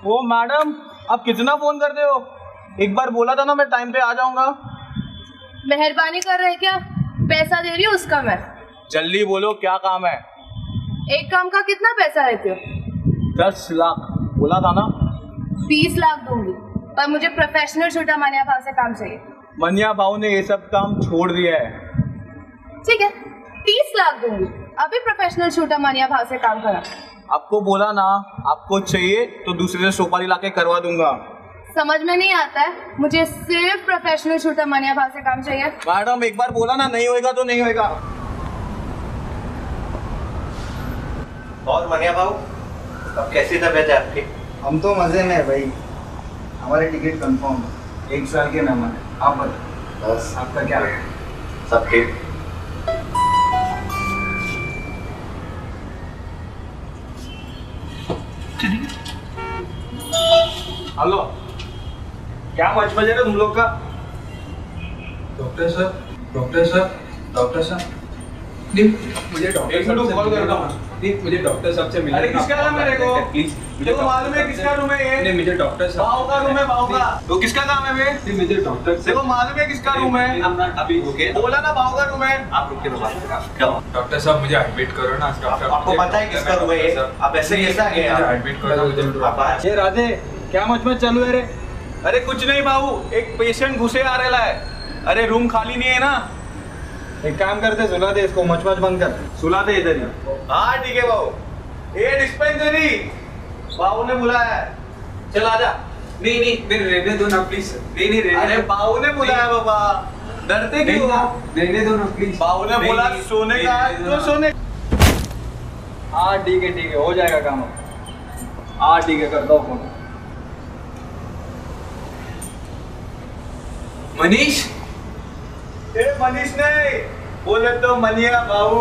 ओ madam, आप कितना phone करते हो? एक बार बोला था ना मैं टाइम पे आ जाऊंगा। मेहरबानी कर रहे क्या? पैसा दे रही हूँ उसका मैं। जल्दी बोलो क्या काम है? एक काम का कितना पैसा लेते हो? 10 लाख बोला था ना। 20 लाख दूंगी, पर मुझे प्रोफेशनल छोटा मानिया भाव से काम चाहिए। मनिया भाव ने ये सब काम छोड़ दिया है। ठीक है, 30 लाख दूंगी, अभी प्रोफेशनल छोटा मानिया भाव से काम करा। आपको बोला ना, आपको चाहिए तो दूसरे से सुपारी लाके करवा दूंगा। समझ में नहीं आता है, मुझे सिर्फ प्रोफेशनल छोटा मानिया भाव से काम चाहिए। मैडम एक बार बोला ना, नहीं होएगा तो नहीं होएगा। और मनिया भाव, अब कैसी तबीयत है आपकी? हम तो मजे में है भाई, हमारे टिकट कंफर्म है, 1 साल के मेहमान है। आप बताओ बस, आपका क्या है? सब ठीक। हेलो, क्या मच मजे तुम लोग का? डॉक्टर साहब, डॉक्टर साहब, डॉक्टर साहब, मुझे डॉक्टर साहब से कॉल करता हूँ। मुझे डॉक्टर साहब से मिलना। अरे किसका नाम है? मेरे को प्लीज, मुझे तो मालूम है किसका रूम है ये। नहीं, मुझे डॉक्टर साहब, भाव का रूम है, भाव का। तो किसका नाम है वे? नहीं, मुझे डॉक्टर देखो मालूम है किसका रूम है। अभी रुके, बोला ना भाव का रूम है। आप रुके तो बात करें। क्या हुआ? डॉक्टर साहब मुझे एडमिट करो ना। आपको पता है किसका रूम है ये? आप ऐसे कैसे आ गए? एडमिट करो। आप आए? ये राधे, क्या मच चालू है रे? अरे कुछ नहीं बाबू, एक पेशेंट घुसे आ रहा है। अरे रूम खाली नहीं है ना। एक काम करते, सुला दे इसको, मच बंद कर। सुला दे इधर ही। हाँ ठीक है बाबू। ये डिस्पेंसरी बाबू ने बुलाया है, चल आजा। नहीं नहीं, मेरे रहने दो ना प्लीज। नहीं नहीं, रहने अरे दो। बाबू ने बुलाया बाबा, डरते क्यों? रहने दो ना प्लीज। बाबू ने बोला सोने का तो सोने। हाँ ठीक है, हो जाएगा काम। हाँ ठीक है, करता हूँ फोन। मनीष, ए मनीष नहीं, बोले तो मनिया बाबू।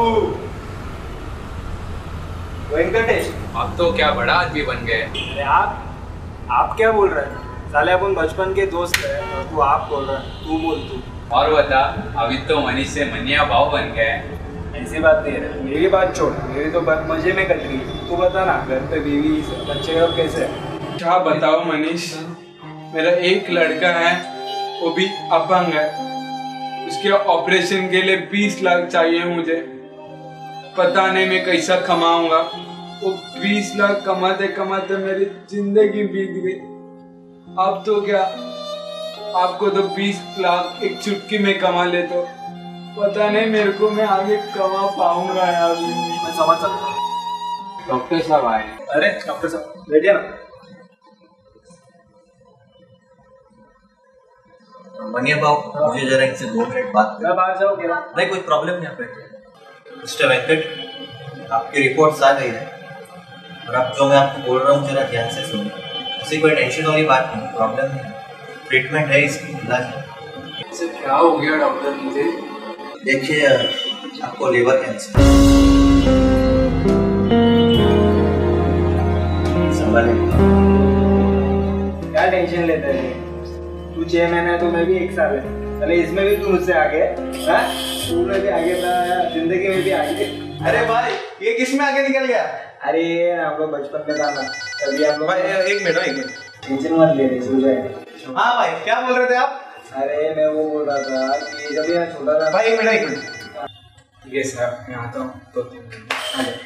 वेंकटेश, अब तो क्या बड़ा आदमी बन गए। अरे आप क्या बोल रहे हैं? साले अपन बचपन के दोस्त हैं और तू आप बोल रहा है। तू बोल तू। और बता, अभी तो मनीष से मनिया भाव बन गए। ऐसी बात नहीं है, मेरी बात छोड़, मेरी तो बात मजे में कट रही है। तू बता ना, घर पे बीवी बच्चे का कैसे है? क्या बताओ मनीष, मेरा एक लड़का है, वो भी अपंग है। उसके ऑपरेशन के लिए 20 लाख चाहिए मुझे। पता नहीं मैं कैसा कमाऊंगा। वो 20 लाख कमाते कमाते मेरी जिंदगी बीत गई। अब तो क्या, आपको तो 20 लाख एक चुटकी में कमा ले, तो पता नहीं मेरे को मैं आगे कमा पाऊंगा यार। मैं समझ सकता हूँ। डॉक्टर साहब आए। अरे डॉक्टर साहब बैठिए ना। मनिया भाव, मुझे जरा इनसे 2 मिनट बात मैं बाहर जाऊँ क्या? नहीं, कोई प्रॉब्लम नहीं। आप बैठिए। मिस्टर वेंकट, आपकी रिपोर्ट्स आ गई है और अब जो मैं आपको बोल रहा हूँ जरा ध्यान से सुनिए। ऐसी कोई टेंशन वाली बात नहीं, प्रॉब्लम नहीं है। ट्रीटमेंट है, इसकी इलाज है। इसे क्या हो गया डॉक्टर मुझे? देखिए, आपको लिवर कैंसर। क्या टेंशन लेते हैं? तू 6 महीने है तो मैं भी 1 साल है। अरे इसमें भी तू मुझसे आगे है, स्कूल में भी आगे था, जिंदगी में भी आगे। अरे भाई ये किसमें आगे निकल गया? अरे हम लोग बचपन में था ना, तभी हम लोग। भाई एक मिनट। टेंशन मत ले रहे, हो जाएगा। हाँ भाई, क्या बोल रहे थे आप? अरे मैं वो बोल रहा था कि जब ये छोटा था। भाई एक मिनट। ठीक है सर, मैं आता हूँ 2-3 मिनट।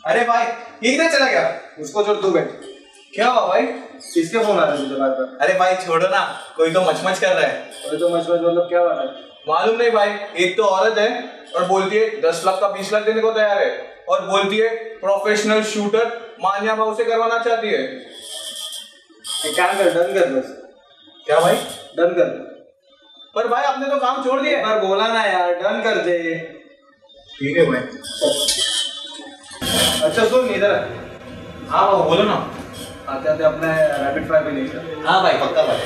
अरे भाई ये किधर चला गया? उसको छोड़, तू बैठ। क्या हुआ भाई? किसके फोन आ रहा है तुझे बार बार? अरे भाई छोड़ो ना, कोई तो मचमच कर रहा है। अरे तो मच मतलब क्या हो रहा है? मालूम नहीं भाई, एक तो औरत है और बोलती है 10 लाख का 20 लाख देने को तैयार है, और बोलती है प्रोफेशनल शूटर मानिया भाव से करवाना चाहती है। एक काम कर, डन कर बस। क्या भाई? डन कर। पर भाई आपने तो काम छोड़ दिया। एक बार बोला ना यार, डन कर दे। ठीक है भाई। अच्छा सुन इधर। हाँ भाई बोलो ना। आते आते अपने रैपिड फायर पे नहीं। हाँ भाई पक्का भाई।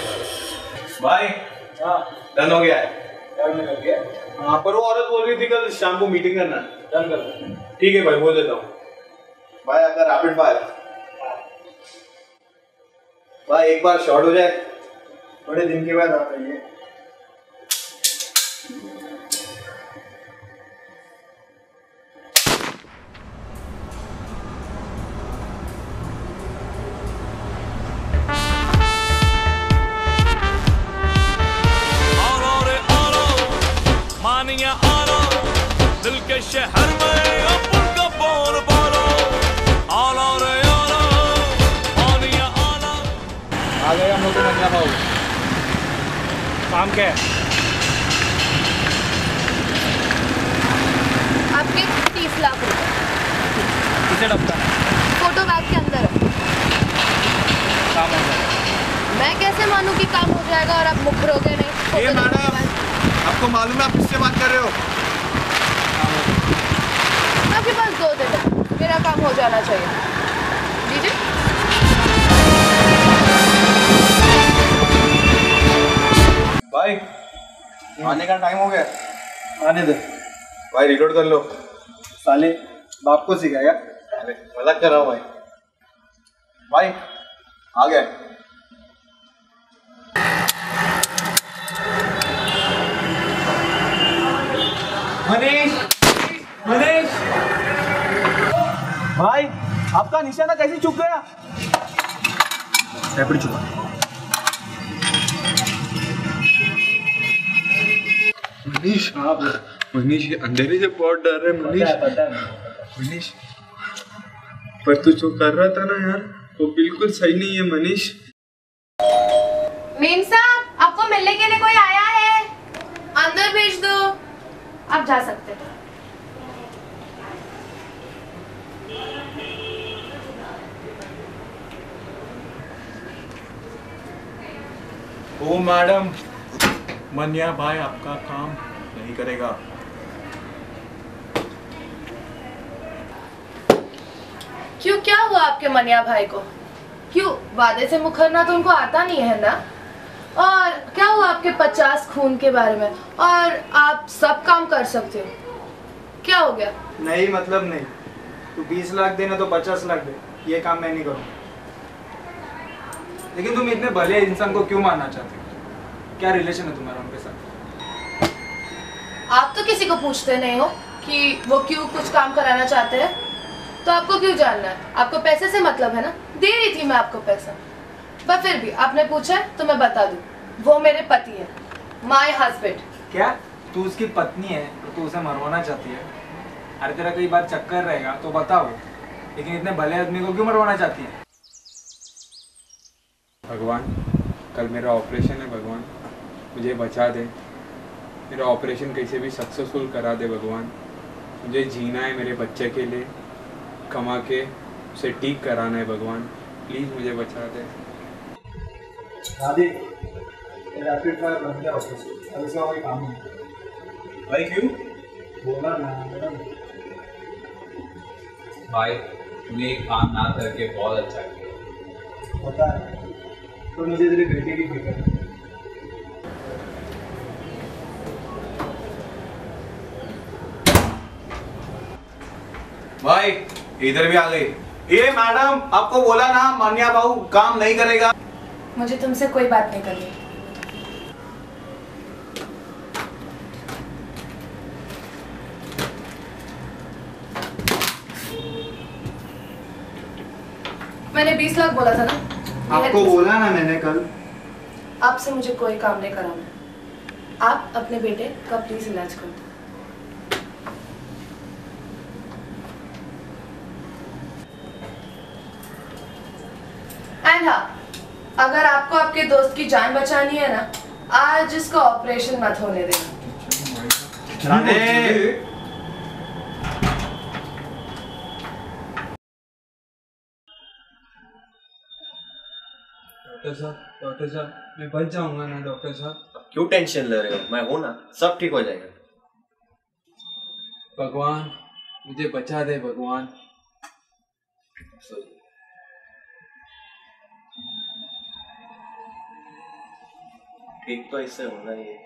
भाई हाँ डन हो गया है। डन कर गया। हाँ पर वो औरत बोल रही थी कल शाम को मीटिंग करना। डन कर। ठीक है भाई, बोल देता हूँ। भाई आपका रैपिड फायर। भाई एक बार शॉर्ट हो जाए, बड़े दिन के बाद आता है ये। आ गए हम लोग को मनिया भाऊ। काम क्या है? आपके 30 लाख रुपए किसे डबका है? फोटो बैग के अंदर है। काम हो गया। मैं कैसे मानूं कि काम हो जाएगा और आप मुख रोगे नहीं? ये फोटो मैडम, बैग- आपको मालूम है आप किससे बात कर रहे हो? आपके पास 2 दिन है, मेरा काम हो जाना चाहिए। दीजिए। भाई आने का टाइम हो गया। आने दे। भाई रिकॉर्ड कर लो। साले बाप को सिखाएगा? अरे मजाक कर रहा हूँ भाई। भाई आ गया। मनीष, मनीष भाई आपका निशाना कैसे चुक गया? रैपिड चुका। मनीष, हाँ बोल। मनीष अंधेरे से बहुत डर रहा है मनीष। पता है। मनीष, पर तू जो कर रहा था ना यार, वो बिल्कुल सही नहीं है मनीष। मेम साहब, आपको मिलने के लिए कोई आया है? अंदर भेज दो। आप जा सकते हैं। ओ मैडम, मनिया भाई आपका काम नहीं करेगा। क्यों, क्या हुआ आपके मनिया भाई को? क्यों, वादे से मुखरना तो उनको आता नहीं है ना? और क्या हुआ आपके 50 खून के बारे में? और आप सब काम कर सकते हो, क्या हो गया? नहीं मतलब नहीं। तू 20 लाख देना तो 50 लाख दे, ये काम मैं नहीं करूँ। लेकिन तुम इतने भले इंसान को क्यों मारना चाहते हो? क्या रिलेशन है तुम्हारा उनके साथ? आप तो किसी को पूछते नहीं हो कि वो क्यों कुछ काम कराना चाहते हैं, तो आपको क्यों जानना है? आपको पैसे से मतलब है ना? दे रही थी मैं आपको पैसा, पर फिर भी आपने पूछा है तो मैं बता दूं, वो मेरे पति है, माय हस्बैंड। क्या तू उसकी पत्नी है तो तू उसे मरवाना चाहती है? अरे तेरा कई बार चक्कर रहेगा तो बताओ, लेकिन इतने भले आदमी को क्यों मरवाना चाहती है? भगवान, कल मेरा ऑपरेशन है भगवान, मुझे बचा दे। मेरा ऑपरेशन कैसे भी सक्सेसफुल करा दे भगवान। मुझे जीना है मेरे बच्चे के लिए, कमा के उसे ठीक कराना है भगवान। प्लीज़ मुझे बचा दे। दादी, रैपिड फायर बन गया ऑफिस, अब इसका कोई काम नहीं। भाई क्यों? बोला ना मैडम। भाई तूने एक काम ना करके बहुत अच्छा किया। पता है, तो मुझे तेरे बेटे की फिक्र है। भाई इधर भी आ गई। ये मैडम, आपको बोला ना मान्या बाबू काम नहीं करेगा। मुझे तुमसे कोई बात नहीं करनी। मैंने 20 लाख बोला था ना? आपको बोला ना मैंने कल। आपसे मुझे कोई काम नहीं कराना। आप अपने बेटे का प्लीज इलाज कर दो। एंड हाँ, अगर आपको आपके दोस्त की जान बचानी है ना, आज इसको ऑपरेशन मत होने देना। डॉक्टर साहब, मैं बच जाऊंगा ना डॉक्टर साहब? क्यों टेंशन ले रहे हो? मैं हूं ना, सब ठीक हो जाएगा। भगवान मुझे बचा दे भगवान। ठीक तो इससे होना ही है।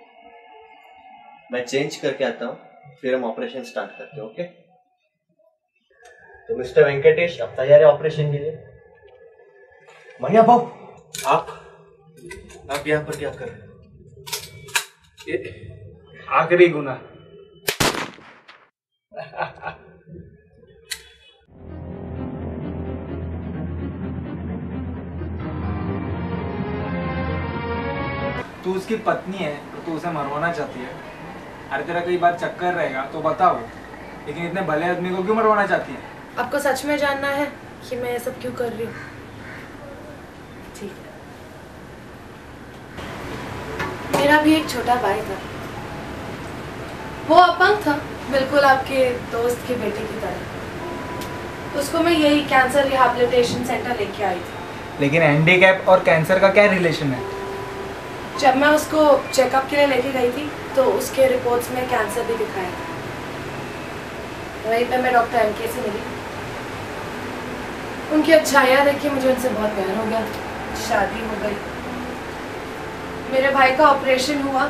मैं चेंज करके आता हूँ, फिर हम ऑपरेशन स्टार्ट करते हैं। ओके? तो मिस्टर वेंकटेश, आप तैयार है ऑपरेशन के लिए? मनिया बाबू, आप यहाँ पर क्या कर रहे हो? ये आखिरी गुना। तू उसकी पत्नी है तो तू उसे मरवाना चाहती है? अरे तेरा कई बार चक्कर रहेगा तो बताओ, लेकिन इतने भले आदमी को क्यों मरवाना चाहती है? आपको सच में जानना है कि मैं ये सब क्यों कर रही हूँ? ठीक है, मेरा भी एक छोटा भाई था। वो अपंग था, बिल्कुल आपके दोस्त के बेटे की तरह। उसको मैं यही कैंसर रिहैबिलिटेशन सेंटर लेके आई थी। लेकिन हैंडीकैप और कैंसर का क्या रिलेशन है? जब मैं उसको चेकअप के लिए लेके गई थी तो उसके रिपोर्ट्स में कैंसर भी दिखाया था। वहीं पे मैं डॉक्टर एमके से मिली। उनकी अच्छाइयाँ देख के मुझे उनसे बहुत प्यार हो गया। शादी हो गई, मेरे भाई का ऑपरेशन हुआ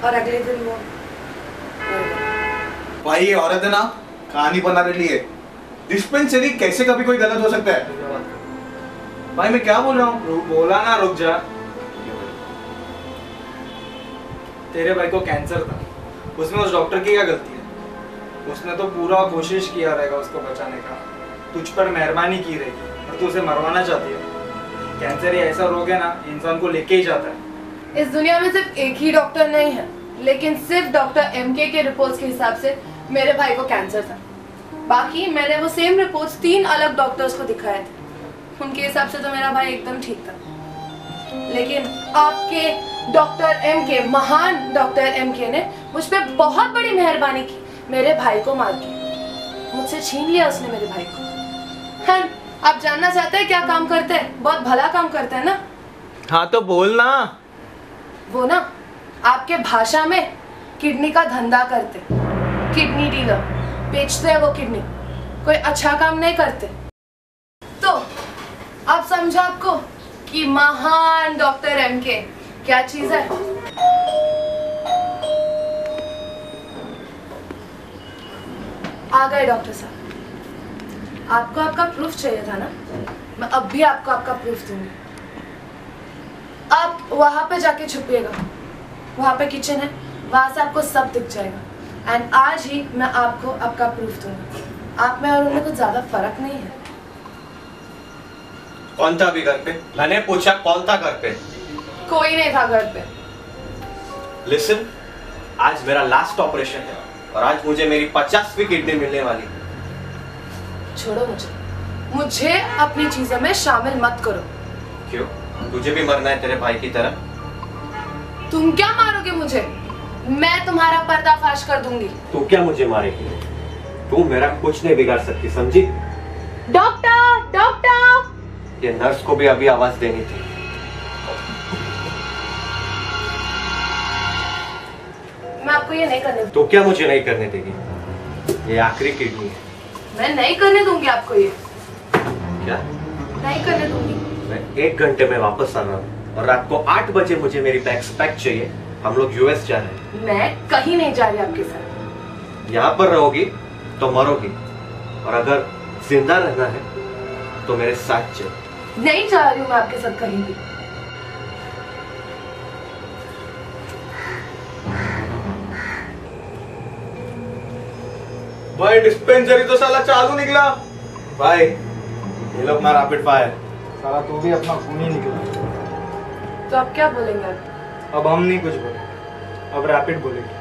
और अगले दिन वो मर गया। भाई ये औरत है ना, कहानी बना रही है। डिस्पेंसरी कैसे कभी कोई गलत हो सकता है? भाई मैं क्या बोल रहा हूँ? बोला ना, रुक जा। तेरे भाई को कैंसर था, उसमें उस डॉक्टर की क्या गलती है? उसने तो पूरा कोशिश किया रहेगा उसको बचाने का, तुझ पर मेहरबानी की रहेगी और तू उसे मरवाना चाहती है। कैंसर ही ऐसा रोग है ना, इंसान को लेके ही जाता है। इस दुनिया में सिर्फ एक ही डॉक्टर नहीं है, लेकिन सिर्फ डॉक्टर एमके के रिपोर्ट्स के हिसाब से मेरे भाई को कैंसर था। बाकी मैंने वो सेम रिपोर्ट्स 3 अलग डॉक्टर्स को दिखाए थे। उनके हिसाब से तो मेरा भाई एकदम ठीक था। लेकिन आपके डॉक्टर एमके, महान डॉक्टर एमके ने मुझ पे बहुत बड़ी मेहरबानी की। मेरे भाई को मार के मुझसे छीन लिया उसने मेरे भाई को। हाँ, आप जानना चाहते हैं क्या काम करते हैं? बहुत भला काम करते हैं ना। हाँ तो बोल ना। वो ना आपके भाषा में किडनी का धंधा करते, किडनी डीलर, बेचते हैं वो किडनी। कोई अच्छा काम नहीं करते। तो अब समझा आपको कि महान डॉक्टर एमके क्या चीज है। आ गए डॉक्टर साहब। आपको आपका प्रूफ चाहिए था ना? मैं अब भी आपको आपका प्रूफ दूंगी। आप वहां पे जाके छुपिएगा, वहां पे किचन है, वहां से आपको सब दिख जाएगा। एंड आज ही मैं आपको आपका प्रूफ दूंगा। आप में और उनमें कुछ ज्यादा फर्क नहीं है। कौन था अभी घर पे? मैंने पूछा कौन था घर पे? कोई नहीं था घर पे। लिसन, आज मेरा लास्ट ऑपरेशन है और आज मुझे मेरी 50वीं किडनी मिलने वाली है। छोड़ो मुझे अपनी चीजों में शामिल मत करो। क्यों? तुझे भी मरना है तेरे भाई की तरह? तुम क्या मारोगे मुझे? मैं तुम्हारा पर्दाफाश कर दूंगी। तू क्या मुझे मारेगी? तू मेरा कुछ नहीं बिगाड़ सकती, समझी? Doctor, doctor! ये नर्स को भी अभी आवाज देनी थी। मैं आपको ये नहीं करने तो क्या मुझे नहीं करने देगी? ये आखिरी किडनी है। मैं नहीं करने दूंगी आपको ये। क्या? नहीं करने दूंगी। मैं 1 घंटे में वापस आ रहा हूँ और रात को 8 बजे मुझे मेरी बैग्स पैक चाहिए। हम लोग यूएस जा रहे हैं। मैं कहीं नहीं जा रही आपके साथ। यहाँ पर रहोगी तो मरोगी, और अगर जिंदा रहना है तो मेरे साथ चल। नहीं जा रही हूँ मैं आपके साथ कहीं भी। भाई डिस्पेंसरी तो साला चालू निकला। भाई ये लोग ना रैपिड फायर। साला तू भी अपना खून ही निकला। तो अब क्या बोलेंगे आप? अब हम नहीं कुछ बोले, अब रैपिड बोलेंगे।